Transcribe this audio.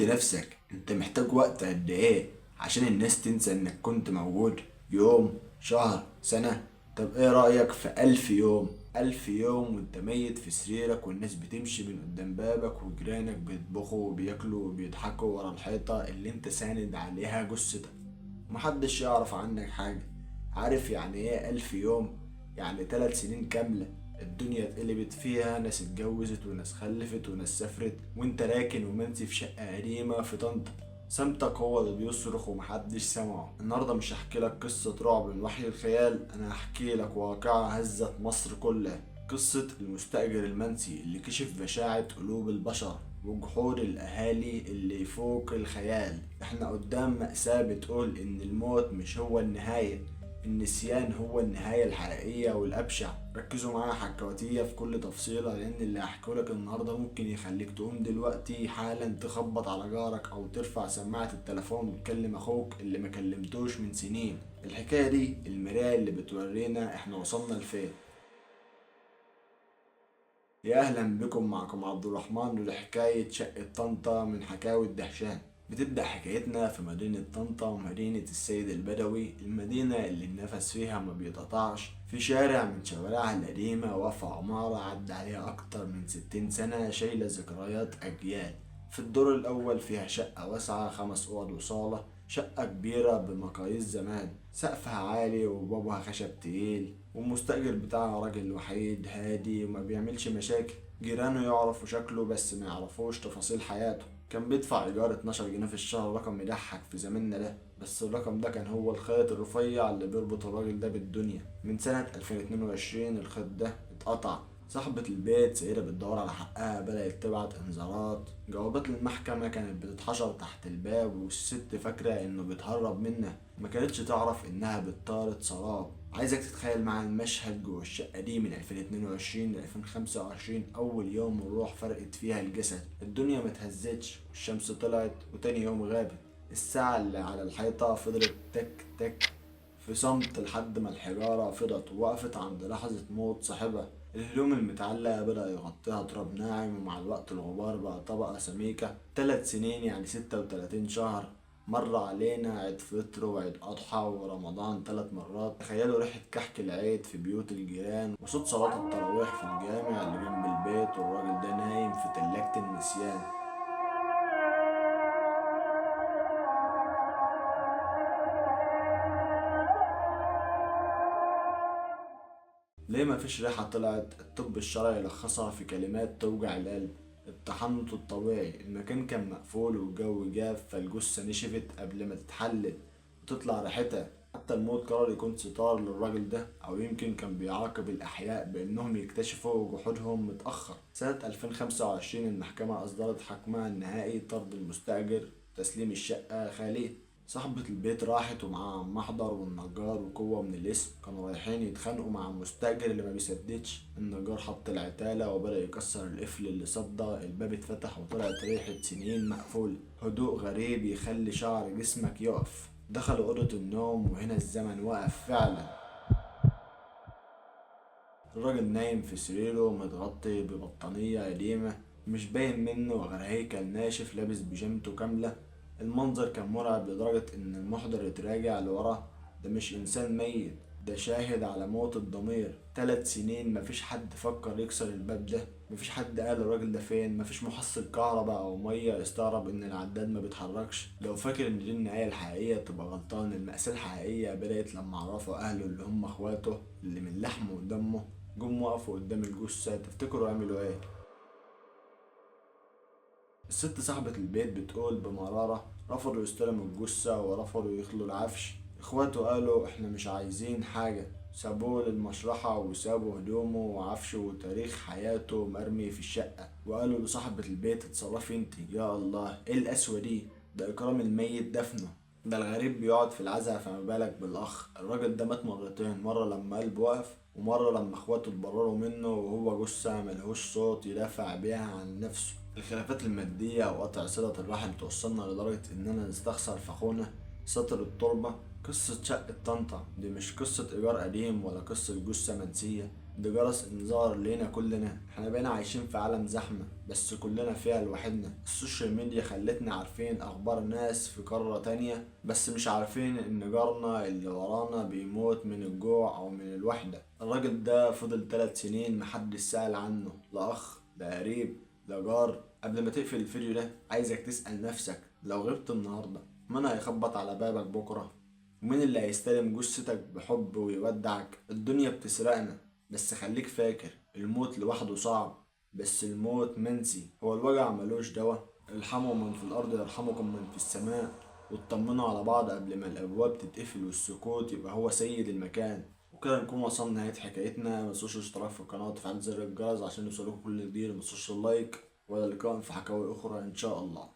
نفسك انت محتاج وقت قد ايه عشان الناس تنسى انك كنت موجود؟ يوم، شهر، سنة؟ طب ايه رأيك في 1000 يوم؟ 1000 يوم وانت ميت في سريرك والناس بتمشي من قدام بابك وجيرانك بيطبخوا وبياكلوا وبيضحكوا ورا الحيطة اللي انت ساند عليها جثتك، محدش يعرف عنك حاجة. عارف يعني ايه 1000 يوم؟ يعني 3 سنين كاملة الدنيا اتقلبت فيها، ناس اتجوزت وناس خلفت وناس سافرت وانت راكن ومنسي في شقة قديمة في طنطا. سمتك هو اللي بيصرخ ومحدش سمعه. النهاردة مش هحكي لك قصة رعب من وحي الخيال، انا هحكي لك واقعة هزت مصر كلها. قصة المستأجر المنسي اللي كشف بشاعة قلوب البشر وجحود الأهالي اللي يفوق الخيال. احنا قدام مأساة بتقول إن الموت مش هو النهاية، النسيان هو النهاية الحقيقية والأبشع. ركزوا معايا حكواتية في كل تفصيلة، لأن اللي هحكولك النهاردة ممكن يخليك تقوم دلوقتي حالا تخبط على جارك أو ترفع سماعة التليفون وتكلم أخوك اللي ما كلمتوش من سنين. الحكاية دي المراية اللي بتورينا احنا وصلنا لفين. يا أهلا بكم، معكم عبد الرحمن ولحكاية شقة طنطا من حكاوي الدهشان. بتبدأ حكايتنا في مدينة طنطا، ومدينة السيد البدوي، المدينة اللي النفس فيها ما بيتقطعش. في شارع من شوارعها القديمة وفي عمارة عدى عليها أكتر من 60 سنة، شايلة ذكريات أجيال. في الدور الأول فيها شقة واسعة، 5 أوض وصالة، شقة كبيرة بمقاييس زمان، سقفها عالي وبابها خشب تقيل، والمستأجر بتاعها راجل وحيد هادي وما بيعملش مشاكل. جيرانه يعرفوا شكله بس ما يعرفوش تفاصيل حياته. كان بيدفع إيجار 12 جنيه في الشهر، رقم يضحك في زماننا ده، بس الرقم ده كان هو الخيط الرفيع اللي بيربط الراجل ده بالدنيا. من سنة 2022 الخيط ده اتقطع. صاحبة البيت سيدة بتدور على حقها بدأت تبعت انذارات، جوابات للمحكمة كانت بتتحشر تحت الباب، والست فاكرة انه بيتهرب منها، ما كانتش تعرف انها بتطارد سراب. عايزك تتخيل معايا المشهد جوه الشقة دي من 2022 ل 2025، أول يوم الروح فرقت فيها الجسد. الدنيا متهزتش والشمس طلعت وتاني يوم غابت. الساعة اللي على الحيطة فضلت تك تك في صمت لحد ما الحجارة فضت ووقفت عند لحظة موت صاحبها. الهدوم المتعلقة بدأ يغطيها تراب ناعم، ومع الوقت الغبار بقى طبقة سميكة. 3 سنين يعني 36 شهر مر علينا، عيد فطر وعيد أضحى ورمضان 3 مرات. تخيلوا ريحة كحك العيد في بيوت الجيران وصوت صلاة التراويح في الجامع اللي جنب البيت، والراجل ده نايم في تلاجة النسيان. ليه مفيش ريحة؟ طلعت الطب الشرعي لخصها في كلمات توجع القلب: التحنط الطبيعي. المكان كان مقفول والجو جاف، فالجثة نشفت قبل ما تتحلل وتطلع ريحتها. حتى الموت قرر يكون ستار للراجل ده، أو يمكن كان بيعاقب الأحياء بإنهم يكتشفوا جحودهم متأخر. سنة 2025 المحكمة أصدرت حكمها النهائي: طرد المستأجر، تسليم الشقة خالية. صاحبة البيت راحت ومعاها عم محضر والنجار وقوة من الاسم، كانوا رايحين يتخانقوا مع المستأجر اللي ما بيسددش. النجار حط العتالة وبدأ يكسر القفل اللي صدى الباب، اتفتح وطلعت ريحة سنين مقفولة. هدوء غريب يخلي شعر جسمك يقف. دخلوا أوضة النوم وهنا الزمن وقف فعلا. الراجل نايم في سريره متغطي ببطانية قديمة، مش باين منه غير هيكل ناشف لابس بيجامته كاملة. المنظر كان مرعب لدرجة إن المحضر اتراجع لورا. ده مش إنسان ميت، ده شاهد على موت الضمير. 3 سنين مفيش حد فكر يكسر الباب ده، مفيش حد قال الراجل ده فين، مفيش محصل كهرباء أو مية استغرب إن العداد ما بيتحركش. لو فاكر إن دي النهاية الحقيقية تبقى غلطان. المأساة الحقيقية بدأت لما عرفوا أهله اللي هم إخواته اللي من لحمه ودمه، جم وقفوا قدام الجثة. تفتكروا عملوا ايه؟ الست صاحبة البيت بتقول بمرارة: رفضوا يستلموا الجثة ورفضوا يخلوا العفش. اخواته قالوا احنا مش عايزين حاجة، سابوه للمشرحة وسابوا هدومه وعفشه وتاريخ حياته مرمي في الشقة، وقالوا لصاحبة البيت اتصرفي انت. يا الله، ايه القسوة دي؟ ده اكرام الميت دفنه. ده الغريب بيقعد في العزاء، فما بالك بالاخ؟ الراجل ده مات مرتين، مرة لما قلبه وقف ومرة لما اخواته اتبرروا منه وهو جثة ملهوش صوت يدافع بيها عن نفسه. الخلافات المادية وقطع صلة الرحم توصلنا لدرجة إننا نستخسر في أخونا سطر التربة. قصة شقة طنطا دي مش قصة إيجار قديم ولا قصة جثة منسية، ده جرس انذار لينا كلنا. احنا بقينا عايشين في عالم زحمة بس كلنا فيها لوحدنا. السوشيال ميديا خلتنا عارفين اخبار ناس في قارة تانية بس مش عارفين ان جارنا اللي ورانا بيموت من الجوع او من الوحدة. الراجل ده فضل 3 سنين محدش سأل عنه، لا اخ لا قريب لا جار. قبل ما تقفل الفيديو ده عايزك تسأل نفسك، لو غبت النهاردة مين هيخبط على بابك بكرة؟ ومين اللي هيستلم جثتك بحب ويودعك؟ الدنيا بتسرقنا بس خليك فاكر الموت لوحده صعب بس الموت منسي. هو الوجع ملوش دوا. ارحموا من في الأرض يرحمكم من في السماء. واطمنوا على بعض قبل ما الأبواب تتقفل والسكوت يبقى هو سيد المكان. وكده نكون وصلنا نهاية حكايتنا. متنسوش الاشتراك في القناة وتفعيل زر الجرس عشان يوصلكوا كل جديد. متنسوش اللايك. وإلى اللقاء في حكاوي أخرى إن شاء الله.